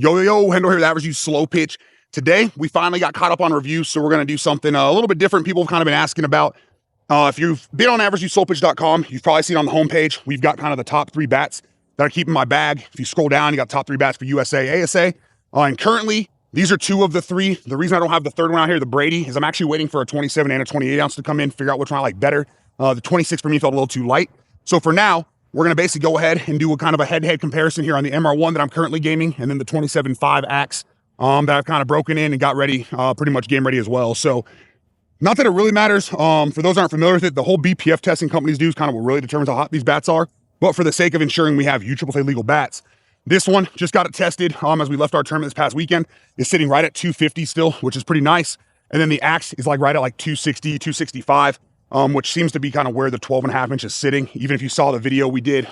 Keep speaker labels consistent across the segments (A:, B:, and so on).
A: Yo, Hendel here with Average Use Slow-Pitch. Today, we finally got caught up on reviews, so we're going to do something a little bit different. People have kind of been asking about. If you've been on AverageUseSlowPitch.com, you've probably seen on the homepage, we've got kind of the top 3 bats that I keep in my bag. If you scroll down, you got top 3 bats for USSSA. And currently, these are 2 of the 3. The reason I don't have the 3rd one out here, the Brady, is I'm actually waiting for a 27 and a 28 ounce to come in, figure out which one I like better. The 26 for me felt a little too light. So for now, we're going to basically go ahead and do a kind of a head-to-head comparison here on the MR1 that I'm currently gaming, and then the 27.5 axe that I've kind of broken in and got ready, pretty much game ready as well. So not that it really matters. For those who aren't familiar with it, the whole BPF testing companies do is kind of what really determines how hot these bats are. But for the sake of ensuring we have USSSA legal bats, this one just got it tested as we left our tournament this past weekend. It's sitting right at 250 still, which is pretty nice. And then the axe is like right at like 260, 265. Which seems to be kind of where the 12.5 inch is sitting. Even if you saw the video we did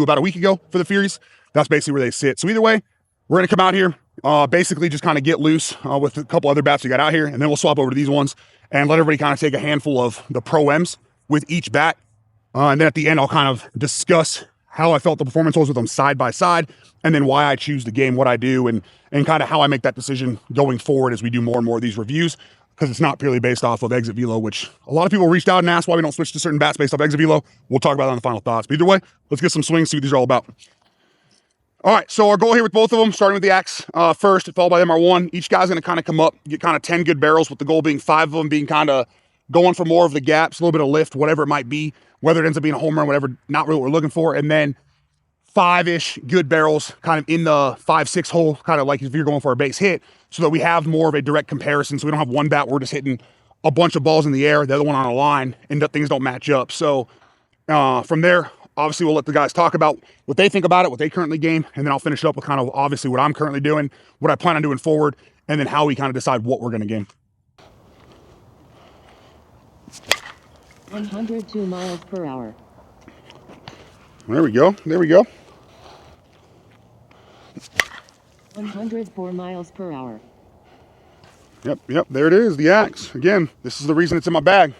A: about a week ago for the Furies, that's basically where they sit. So either way, we're going to come out here, basically just kind of get loose with a couple other bats we got out here, and then we'll swap over to these ones and let everybody kind of take a handful of the Pro-Ms with each bat. And then at the end, I'll kind of discuss how I felt the performance was with them side by side, and then why I choose the game, what I do, and kind of how I make that decision going forward as we do more and more of these reviews. Because it's not purely based off of exit velo, which a lot of people reached out and asked why we don't switch to certain bats based off exit velo. We'll talk about that on the final thoughts. But either way, let's get some swings, see what these are all about. All right, so our goal here with both of them, starting with the axe first, followed by the MR1. Each guy's going to kind of come up, get kind of 10 good barrels, with the goal being 5 of them being kind of going for more of the gaps, a little bit of lift, whatever it might be, whether it ends up being a home run, whatever, not really what we're looking for. And then 5-ish good barrels kind of in the 5-6 hole, kind of like if you're going for a base hit, so that we have more of a direct comparison. So we don't have one bat where we're just hitting a bunch of balls in the air, the other one on a line, and that things don't match up. So from there, obviously we'll let the guys talk about what they think about it, what they currently game, and then I'll finish up with kind of obviously what I'm currently doing, what I plan on doing forward, and then how we kind of decide what we're going to game.
B: 102 miles per hour.
A: There we go. There we go.
B: 104 miles per hour.
A: Yep, there it is, the axe. Again, this is the reason it's in my bag.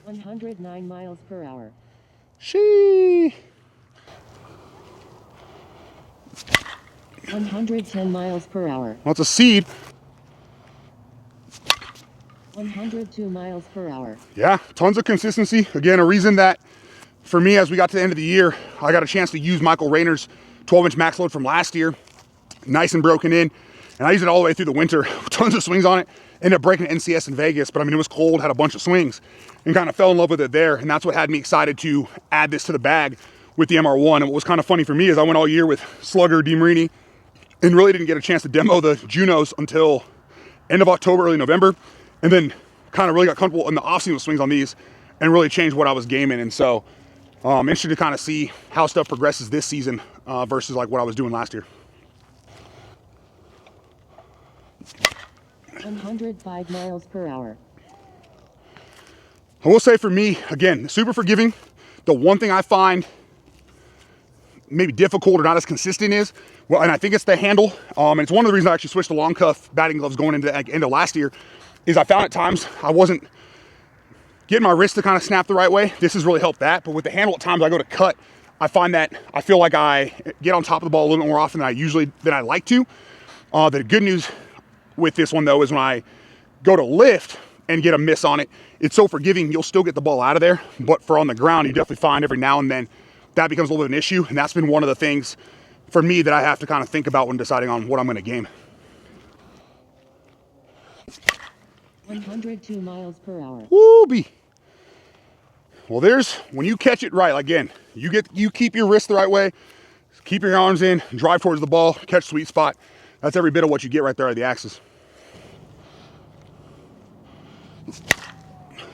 B: 109 miles per hour.
A: Shee.
B: 110 miles per hour.
A: Well, it's a seed.
B: 102 miles per hour.
A: Yeah, tons of consistency. Again, a reason that for me, as we got to the end of the year, I got a chance to use Michael Rayner's 12-inch max load from last year, nice and broken in, and I used it all the way through the winter. Tons of swings on it. Ended up breaking NCS in Vegas, but I mean, it was cold, had a bunch of swings, and kind of fell in love with it there, and that's what had me excited to add this to the bag with the MR1. And what was kind of funny for me is I went all year with Slugger, DeMarini, and really didn't get a chance to demo the Junos until end of October, early November, and then kind of really got comfortable in the off-season with swings on these and really changed what I was gaming. And so I'm interested to kind of see how stuff progresses this season versus like what I was doing last year.
B: 105 miles per hour.
A: I will say for me, again, super forgiving. The one thing I find maybe difficult or not as consistent is, well, and I think it's the handle, and it's one of the reasons I actually switched to long cuff batting gloves going into the end of last year, is I found at times I wasn't getting my wrist to kind of snap the right way. This has really helped that, but with the handle at times I go to cut, I find that I feel like I get on top of the ball a little bit more often than I like to. The good news with this one though is when I go to lift and get a miss on it, it's so forgiving, you'll still get the ball out of there, but for on the ground, you definitely find every now and then that becomes a little bit of an issue, and that's been one of the things for me that I have to kind of think about when deciding on what I'm going to game.
B: 102 miles per hour.
A: Woo-bee. Well, when you catch it right, again, you keep your wrist the right way, keep your arms in, drive towards the ball, catch sweet spot. That's every bit of what you get right there at the axis.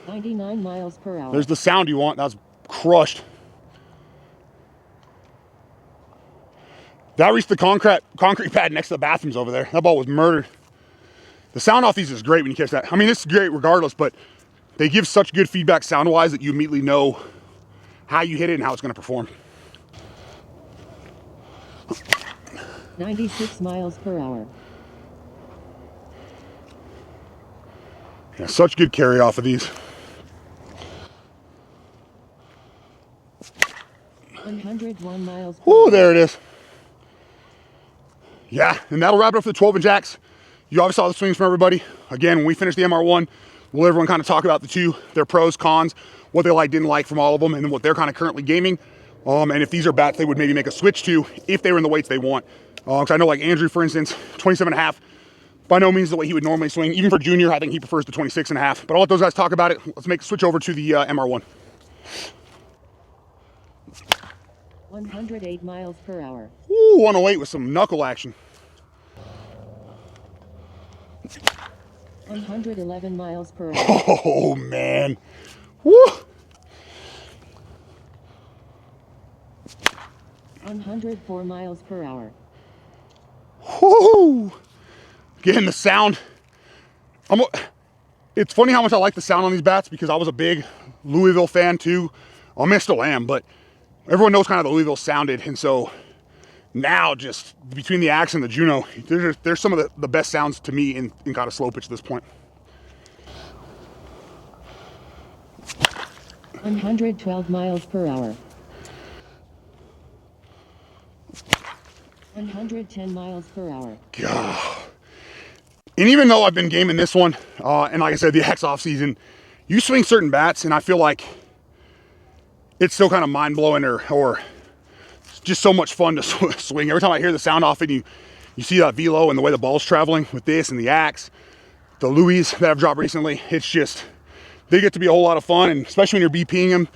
B: 99 miles per hour.
A: There's the sound you want. That's crushed. That reached the concrete pad next to the bathrooms over there. That ball was murdered. The sound off these is great when you catch that. I mean, this is great regardless, but they give such good feedback sound-wise that you immediately know how you hit it and how it's going to perform.
B: 96 miles per hour.
A: Yeah, such good carry off of these.
B: 101 miles per
A: Whoo,
B: hour.
A: there it is. Yeah, and that'll wrap it up for the 12-inch axe. You obviously saw the swings from everybody. Again, when we finish the MR1, we'll everyone kind of talk about the two, their pros, cons, what they like, didn't like from all of them, and then what they're kind of currently gaming. And if these are bats they would maybe make a switch to if they were in the weights they want. Because I know like Andrew, for instance, 27.5, by no means the way he would normally swing. Even for junior, I think he prefers the 26.5. But I'll let those guys talk about it. Let's make a switch over to the MR1.
B: 108 miles per hour.
A: Ooh, 108 with some knuckle action.
B: 111 miles per hour.
A: Oh, man. Woo!
B: 104 miles per hour.
A: Woo! Again, the sound. It's funny how much I like the sound on these bats because I was a big Louisville fan too. I still am, but everyone knows kind of the Louisville sounded, and so now just between the axe and the Juno, there's some of the best sounds to me in kind of slow pitch at this point.
B: 112 miles per hour. 110 miles per hour.
A: God. And even though I've been gaming this one, and like I said, the X off season, you swing certain bats, and I feel like it's still kind of mind blowing or just so much fun to swing. Every time I hear the sound off it, you see that velo and the way the ball's traveling with this and the axe, the Louis that I've dropped recently. It's just, they get to be a whole lot of fun, and especially when you're BPing them,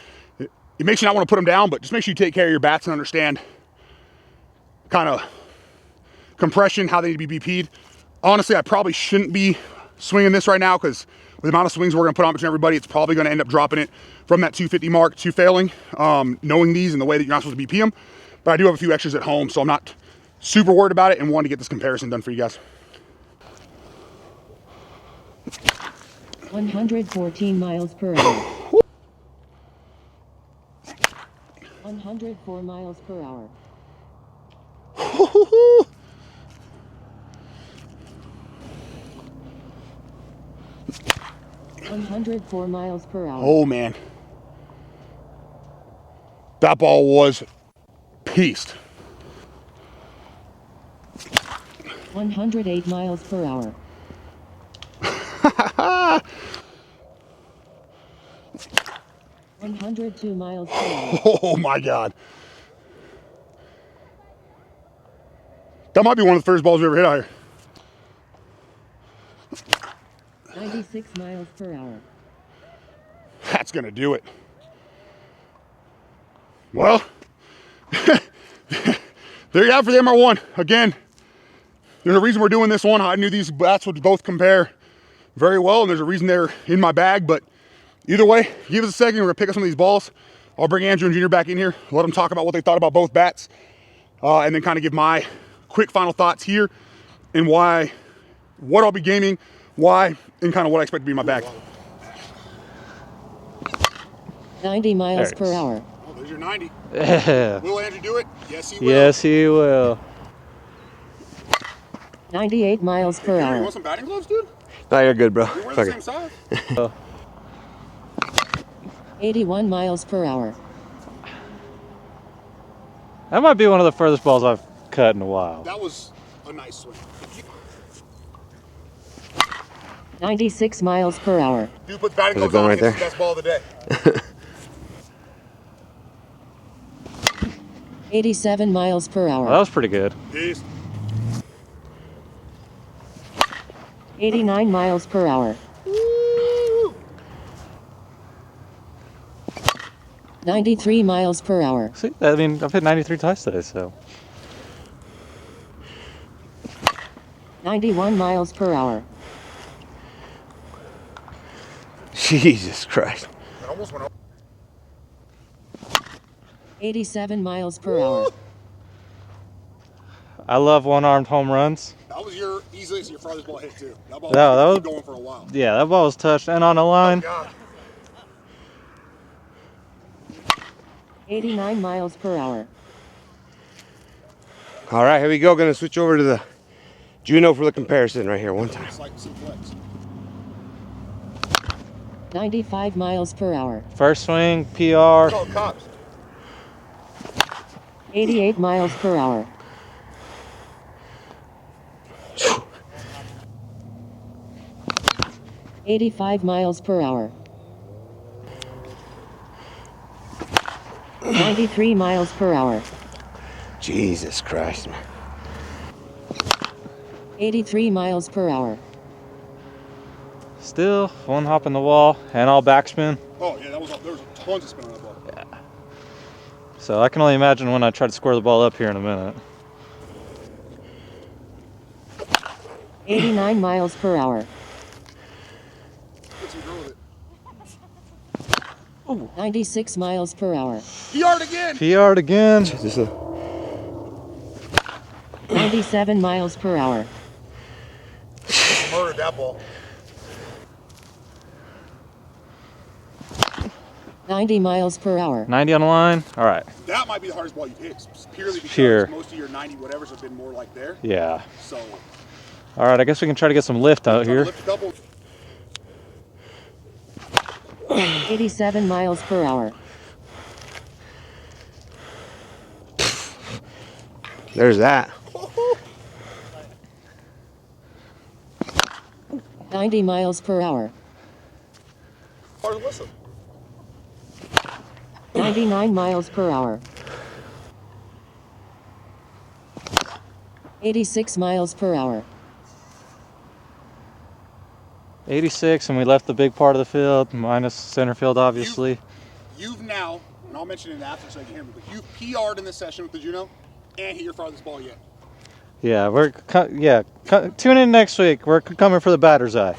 A: it makes you not want to put them down, but just make sure you take care of your bats and understand kind of compression, how they need to be BP'd. Honestly, I probably shouldn't be swinging this right now because with the amount of swings we're going to put on between everybody, it's probably going to end up dropping it from that 250 mark to failing, knowing these and the way that you're not supposed to BP them. But I do have a few extras at home, so I'm not super worried about it and wanted to get this comparison done for you guys.
B: 114 miles per hour. 104 miles per hour. 104 miles per hour.
A: Oh man, that ball was pieced.
B: 108 miles per hour. 102 miles per hour.
A: Oh my God. That might be one of the first balls we ever hit out here.
B: 96 miles per hour.
A: That's gonna do it. Well, there you have it for the MR1. Again, there's a reason we're doing this one. I knew these bats would both compare very well, and there's a reason they're in my bag, but either way, give us a second, we're gonna pick up some of these balls. I'll bring Andrew and Junior back in here, let them talk about what they thought about both bats, and then kind of give my quick final thoughts here and what I'll be gaming, why, and kind of what I expect to be in my bag.
B: 90 miles per hour.
A: Oh, there's your 90.
C: Yeah.
A: Will Andrew do it? Yes, he will.
C: Yes, he will.
B: 98 miles per
A: You
B: hour.
A: want some batting gloves, dude?
D: No, you're good, bro.
A: We're the
D: Fuck
A: same
D: it.
A: size.
B: 81 miles per hour.
C: That might be one of the furthest balls I've cut in a while.
A: That was a nice swing.
B: 96 miles per hour.
A: Dude, put the batting
D: Is it
A: gloves on.
D: going right
A: It's the best ball of the day.
B: 87 miles per
C: Well, that
B: hour.
C: was pretty good.
A: Peace.
B: 89 miles per hour. 93 miles per hour.
C: See, I mean, I've hit 93 twice today, so.
B: 91 miles per hour.
D: Jesus Christ.
A: It almost went over.
C: 87
B: miles per hour.
C: I love one-armed home runs.
A: That was your easiest, your farthest ball hit too. That ball
C: No, that
A: was
C: was-
A: going for a while.
C: Yeah, that ball was touched and on the line.
A: God.
B: 89 miles per hour.
D: All right, here we go. Gonna switch over to the Juno for the comparison right here one time.
A: It's like some flex.
B: 95 miles per hour.
C: First swing, PR.
A: Call cops.
B: 88 miles per hour.
D: Phew.
B: 85 miles per hour. 93 miles per hour.
D: Jesus Christ, man.
B: 83 miles per hour.
C: Still one hop in the wall and all backspin.
A: Oh yeah, there was tons of spin on that ball.
C: So I can only imagine when I try to square the ball up here in a minute.
B: 89 miles per hour.
A: Get some girl with it.
B: 96 miles per hour.
A: PR'd again.
C: PR'd again.
D: Just a,
B: 97 miles per hour.
A: Murdered that ball.
B: 90 miles per hour.
C: 90 on the line. All right.
A: That might be the hardest ball you've hit, purely because
C: Pure.
A: most of your 90 whatevers have been more like there.
C: Yeah.
A: So.
C: All right. I guess we can try to get some lift out here.
A: Lift a couple.
B: 87 miles per hour.
D: there's that.
B: 90 miles per hour.
A: Hard to listen.
B: 99 miles per hour. 86 miles per hour.
C: 86, and we left the big part of the field, minus center field, obviously.
A: You've now, and I'll mention it after so you can hear me, but you've PR'd in this session with the Juno and hit your farthest ball yet.
C: Yeah, tune in next week. We're coming for the batter's eye.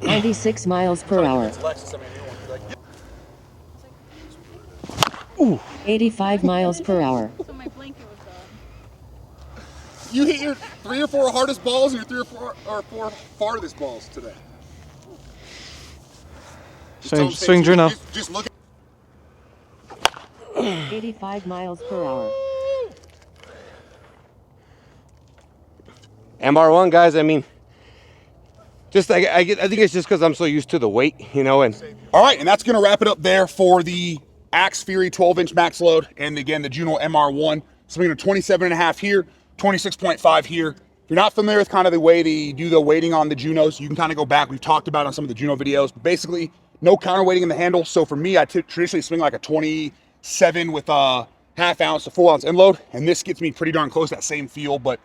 B: 96 miles per hour. 85 miles per hour.
E: So my blanket was gone.
A: You hit your 3 or 4 hardest balls and your 3 or 4 farthest balls today.
C: Swing Juno.
A: Just look at
B: 85 miles per hour.
D: MR1 guys, I mean, just I think it's just because I'm so used to the weight, you know, and
A: All right, and that's going to wrap it up there for the Axe Fury 12-inch max load, and again, the Juno MR1. So we're going to 27.5 here, 26.5 here. If you're not familiar with kind of the way they do the weighting on the Junos, you can kind of go back. We've talked about it on some of the Juno videos. But basically, no counterweighting in the handle. So for me, I traditionally swing like a 27 with a half ounce to full ounce end load, and this gets me pretty darn close to that same feel. But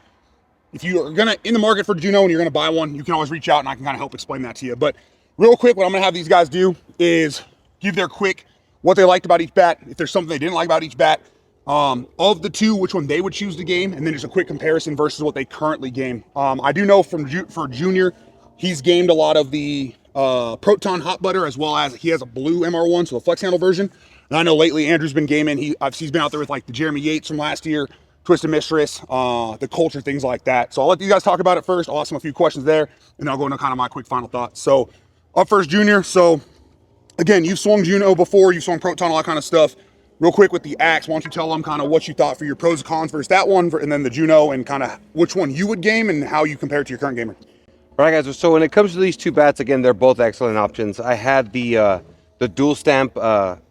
A: if you are gonna in the market for Juno and you're gonna buy one, you can always reach out and I can kind of help explain that to you. But real quick, what I'm gonna have these guys do is give their quick what they liked about each bat, if there's something they didn't like about each bat, of the two, which one they would choose to game, and then just a quick comparison versus what they currently game. I do know for Junior, he's gamed a lot of the Proton Hot Butter, as well as he has a blue MR1, so the flex handle version. And I know lately Andrew's been gaming. He's been out there with like the Jeremy Yates from last year, Twisted Mistress, the Culture, things like that. So I'll let you guys talk about it first. I'll ask them a few questions there, and then I'll go into kind of my quick final thoughts. So up first, Junior. So again, you've swung Juno before, you've swung Proton, all that kind of stuff. Real quick with the Axe, why don't you tell them kind of what you thought for your pros and cons versus that one, and then the Juno, and kind of which one you would game and how you compare it to your current gamer.
D: all right, guys. So when it comes to these two bats, again, they're both excellent options. I had the dual stamp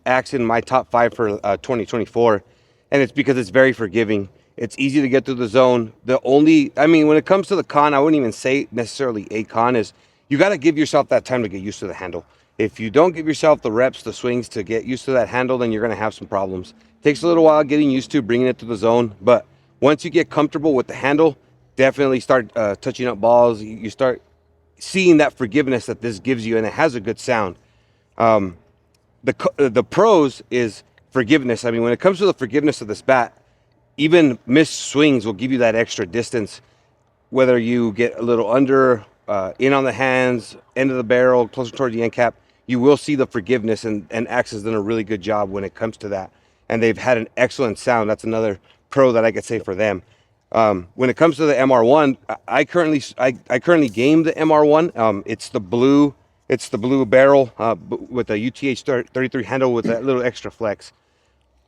D: Axe in my top 5 for 2024, and it's because it's very forgiving. It's easy to get through the zone. When it comes to the con, I wouldn't even say necessarily a con, is you got to give yourself that time to get used to the handle. If you don't give yourself the reps, the swings to get used to that handle, then you're going to have some problems. It takes a little while getting used to bringing it to the zone, but once you get comfortable with the handle, definitely start touching up balls. You start seeing that forgiveness that this gives you, and it has a good sound. The pros is forgiveness. I mean, when it comes to the forgiveness of this bat, even missed swings will give you that extra distance, whether you get a little under, in on the hands, end of the barrel, closer toward the end cap, you will see the forgiveness, and Axe has done a really good job when it comes to that. And they've had an excellent sound. That's another pro that I could say for them. When it comes to the MR1, I currently game the MR1. It's the blue barrel with a UTH 33 handle with that little extra flex.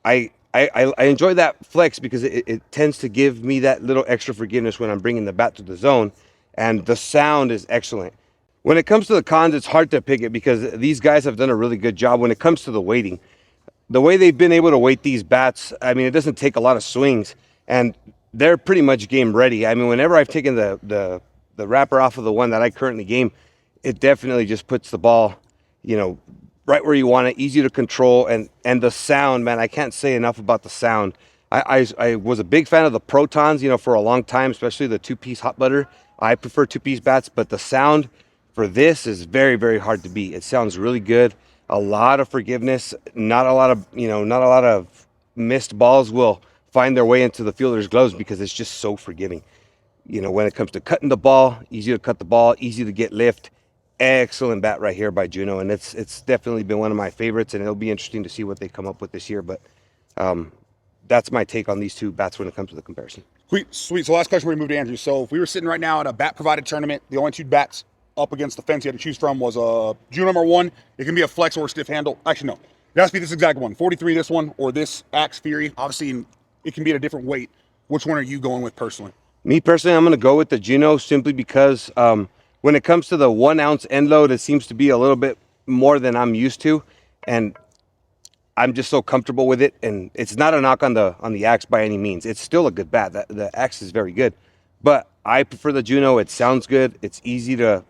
D: I enjoy that flex because it tends to give me that little extra forgiveness when I'm bringing the bat to the zone, and the sound is excellent. When it comes to the cons, it's hard to pick it because these guys have done a really good job when it comes to the weighting. the way they've been able to weight these bats, I mean, it doesn't take a lot of swings, and they're pretty much game ready. I mean, whenever I've taken the wrapper off of the one that I currently game, it definitely just puts the ball, you know, right where you want it, easy to control, and the sound, man, I can't say enough about the sound. I was a big fan of the Protons, you know, for a long time, especially the two-piece hot butter. I prefer two-piece bats, but the sound for this is very, very hard to beat. It sounds really good. A lot of forgiveness, not a lot of missed balls will find their way into the fielder's gloves because it's just so forgiving. You know, when it comes to cutting the ball, easy to cut the ball, easy to get lift. Excellent bat right here by Juno, and it's definitely been one of my favorites, and it'll be interesting to see what they come up with this year. But that's my take on these two bats when it comes to the comparison.
A: Sweet. So last question we moved to Andrew. So if we were sitting right now at a bat provided tournament, the only two bats up against the fence you had to choose from was a Juno MR1. It can be a flex or a stiff handle. Actually, no. It has to be this exact one. 43, this one, or this Axe Fury. Obviously, it can be at a different weight. Which one are you going with personally?
D: Me personally, I'm going to go with the Juno simply because when it comes to the 1 ounce end load, it seems to be a little bit more than I'm used to. And I'm just so comfortable with it, and it's not a knock on the Axe by any means. It's still a good bat. The Axe is very good, but I prefer the Juno. It sounds good. It's easy to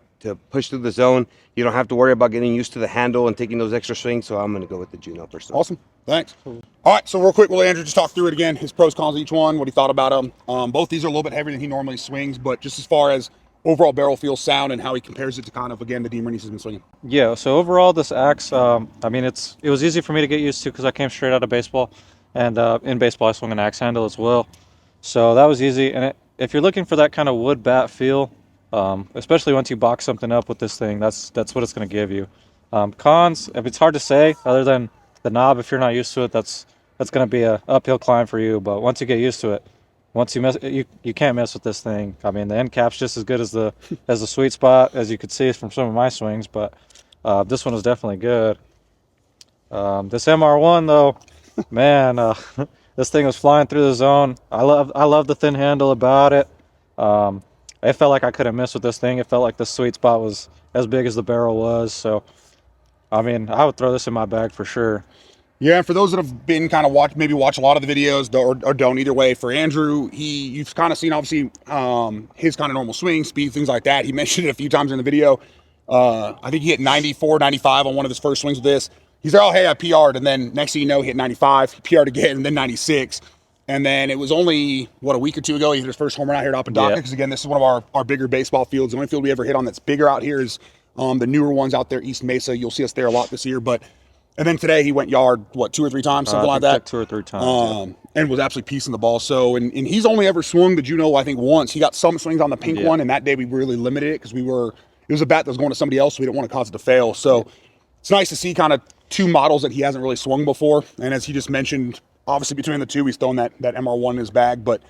D: push through the zone. You don't have to worry about getting used to the handle and taking those extra swings. So I'm going to go with the Juno personally.
A: Awesome. Thanks. All right, so real quick, we'll let Andrew just talk through it again. His pros, cons of each one, what he thought about them. Both these are a little bit heavier than he normally swings, but just as far as overall barrel feel, sound, and how he compares it to kind of, again, the Deemer he's been swinging.
C: Yeah, so overall this axe, I mean, it was easy for me to get used to because I came straight out of baseball, and in baseball I swung an axe handle as well, so that was easy. And if you're looking for that kind of wood bat feel, especially once you box something up with this thing, that's what it's going to give you. Cons, if it's hard to say, other than the knob, if you're not used to it, that's going to be a uphill climb for you. But once you get used to it, once you mess, you can't mess with this thing. I mean, the end cap's just as good as the sweet spot, as you could see from some of my swings. But this one was definitely good. This MR1 though, man, this thing was flying through the zone. I love the thin handle about it. It felt like I couldn't miss with this thing. It felt like the sweet spot was as big as the barrel was. So, I mean, I would throw this in my bag for sure.
A: Yeah, and for those that have been kind of watch a lot of the videos or don't, either way, for Andrew, you've kind of seen obviously his kind of normal swing speed, things like that. He mentioned it a few times in the video. I think he hit 94, 95 on one of his first swings with this. He's like, oh, hey, I PR'd, and then next thing you know, he hit 95, he PR'd again, and then 96. And then it was only, a week or two ago, he hit his first home run out here at Apodaca, because again, this is one of our bigger baseball fields. The only field we ever hit on that's bigger out here is the newer ones out there, East Mesa. You'll see us there a lot this year. And then today he went yard, 2 or 3 times, something like that.
C: Like 2 or 3 times.
A: And was absolutely piecing the ball. So, and he's only ever swung the Juno, I think, once. He got some swings on the pink one, and that day we really limited it because it was a bat that was going to somebody else, so we didn't want to cause it to fail. So it's nice to see kind of 2 models that he hasn't really swung before. And as he just mentioned, obviously between the 2, he's thrown that MR1 in his bag. But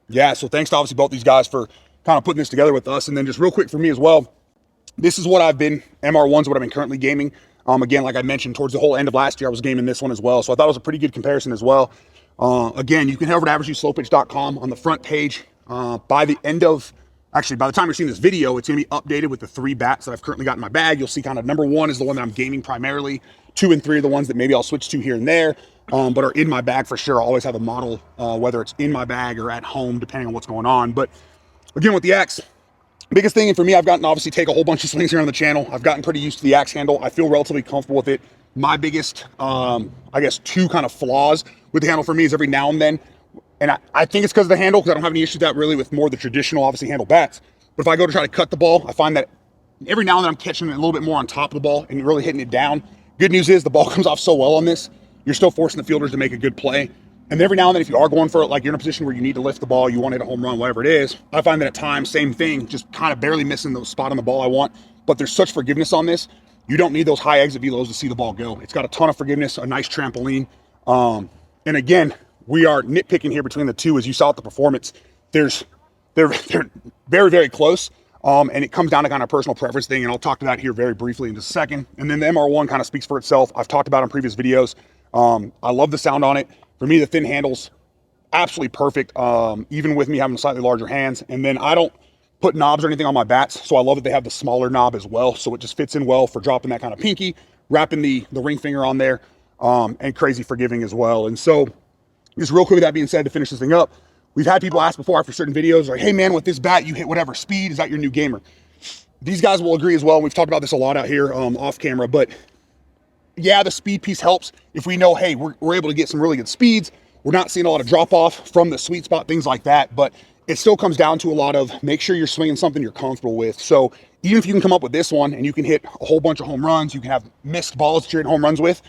A: yeah, so thanks to obviously both these guys for kind of putting this together with us. And then just real quick for me as well, this is what MR1's what I've been currently gaming. Again, like I mentioned, towards the whole end of last year, I was gaming this one as well. So I thought it was a pretty good comparison as well. Again, you can head over to averageslowpitch.com on the front page. By the time you're seeing this video, it's going to be updated with the 3 bats that I've currently got in my bag. You'll see kind of number 1 is the one that I'm gaming primarily. 2 and 3 are the ones that maybe I'll switch to here and there, but are in my bag for sure. I always have a model, whether it's in my bag or at home, depending on what's going on. But again, with the Axe, biggest thing, and for me, I've gotten obviously take a whole bunch of swings here on the channel. I've gotten pretty used to the Axe handle. I feel relatively comfortable with it. My biggest, I guess, 2 kind of flaws with the handle for me is every now and then, and I think it's because of the handle, because I don't have any issue with that really with more of the traditional, obviously, handle bats. But if I go to try to cut the ball, I find that every now and then I'm catching it a little bit more on top of the ball and really hitting it down. Good news is the ball comes off so well on this, you're still forcing the fielders to make a good play. And every now and then, if you are going for it, like you're in a position where you need to lift the ball, you want to hit a home run, whatever it is, I find that at times, same thing, just kind of barely missing the spot on the ball I want. But there's such forgiveness on this. You don't need those high exit velos to see the ball go. It's got a ton of forgiveness, a nice trampoline. And again, we are nitpicking here between the 2, as you saw at the performance. They're very, very close. And it comes down to kind of personal preference thing, and I'll talk to that here very briefly in just a second. And then the MR1 kind of speaks for itself. I've talked about it in previous videos. I love the sound on it. For me, the thin handle's absolutely perfect, even with me having slightly larger hands. And then I don't put knobs or anything on my bats, so I love that they have the smaller knob as well. So it just fits in well for dropping that kind of pinky, wrapping the ring finger on there. and crazy forgiving as well. And so just real quick, with that being said, to finish this thing up, we've had people ask before after certain videos, like, hey man, with this bat, you hit whatever speed, is that your new gamer? These guys will agree as well. We've talked about this a lot out here off camera, but yeah, the speed piece helps. If we know, hey, we're able to get some really good speeds, we're not seeing a lot of drop off from the sweet spot, things like that, but it still comes down to a lot of make sure you're swinging something you're comfortable with. So even if you can come up with this one and you can hit a whole bunch of home runs, you can have missed balls that you're hitting home runs with,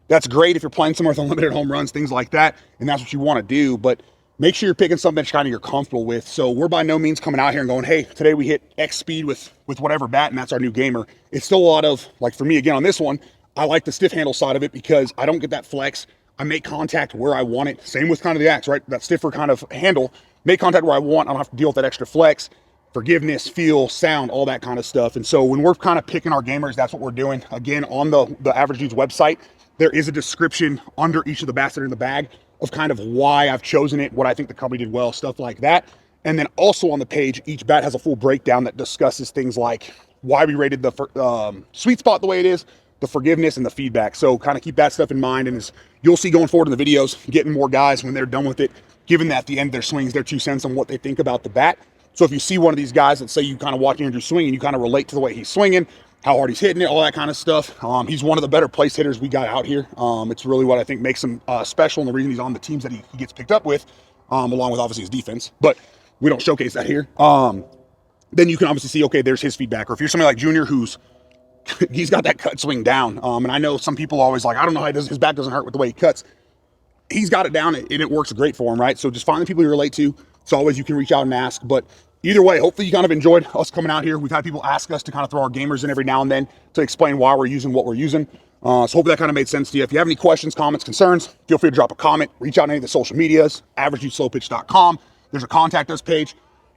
A: that's great if you're playing somewhere with unlimited home runs, things like that, and that's what you want to do. But make sure you're picking something that you're comfortable with. So we're by no means coming out here and going, hey, today we hit X speed with whatever bat, and that's our new gamer. It's still a lot of, like for me, again, on this one, I like the stiff handle side of it because I don't get that flex. I make contact where I want it. Same with kind of the axe, right? That stiffer kind of handle, make contact where I want. I don't have to deal with that extra flex, forgiveness, feel, sound, all that kind of stuff. And so when we're kind of picking our gamers, that's what we're doing. Again, on the Average Dude's website, there is a description under each of the bats that are in the bag of kind of why I've chosen it, what I think the company did well, stuff like that. And then also on the page, each bat has a full breakdown that discusses things like why we rated the sweet spot the way it is, the forgiveness, and the feedback. So kind of keep that stuff in mind. And as you'll see going forward in the videos, getting more guys when they're done with it, giving that at the end of their swings, their 2 cents on what they think about the bat. So if you see one of these guys that say you kind of watching Andrew swing and you kind of relate to the way he's swinging, how hard he's hitting it, all that kind of stuff. He's one of the better place hitters we got out here. It's really what I think makes him special and the reason he's on the teams that he gets picked up with, along with obviously his defense. But we don't showcase that here. Then you can obviously see, okay, there's his feedback. Or if you're somebody like Junior who's he's got that cut swing down. And I know some people always like, I don't know how his back doesn't hurt with the way he cuts. He's got it down and it works great for him, right? So just find the people you relate to. It's always you can reach out and ask. But either way, hopefully you kind of enjoyed us coming out here. We've had people ask us to kind of throw our gamers in every now and then to explain why we're using what we're using. So hopefully that kind of made sense to you. If you have any questions, comments, concerns, feel free to drop a comment. Reach out on any of the social medias, averagedudeslowpitch.com. There's a contact us page.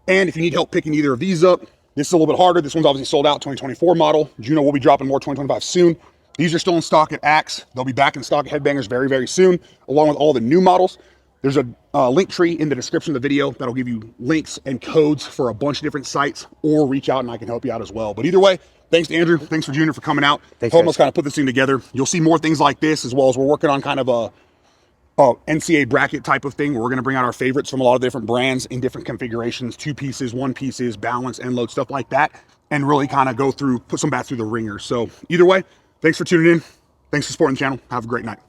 A: And if you need help picking either of these up, this is a little bit harder. This one's obviously sold out, 2024 model. Juno will be dropping more 2025 soon. These are still in stock at Axe. They'll be back in stock at Headbangers very, very soon, along with all the new models. There's a link tree in the description of the video that'll give you links and codes for a bunch of different sites, or reach out and I can help you out as well. But either way, thanks to Andrew. Thanks for Junior for coming out.
D: Thanks,
A: helping us kind of put this thing together. You'll see more things like this, as well as we're working on kind of a NCAA bracket type of thing where we're going to bring out our favorites from a lot of different brands in different configurations, 2 pieces, 1 pieces, balance, end load, stuff like that, and really kind of go through, put some bats through the ringer. So either way, thanks for tuning in. Thanks for supporting the channel. Have a great night.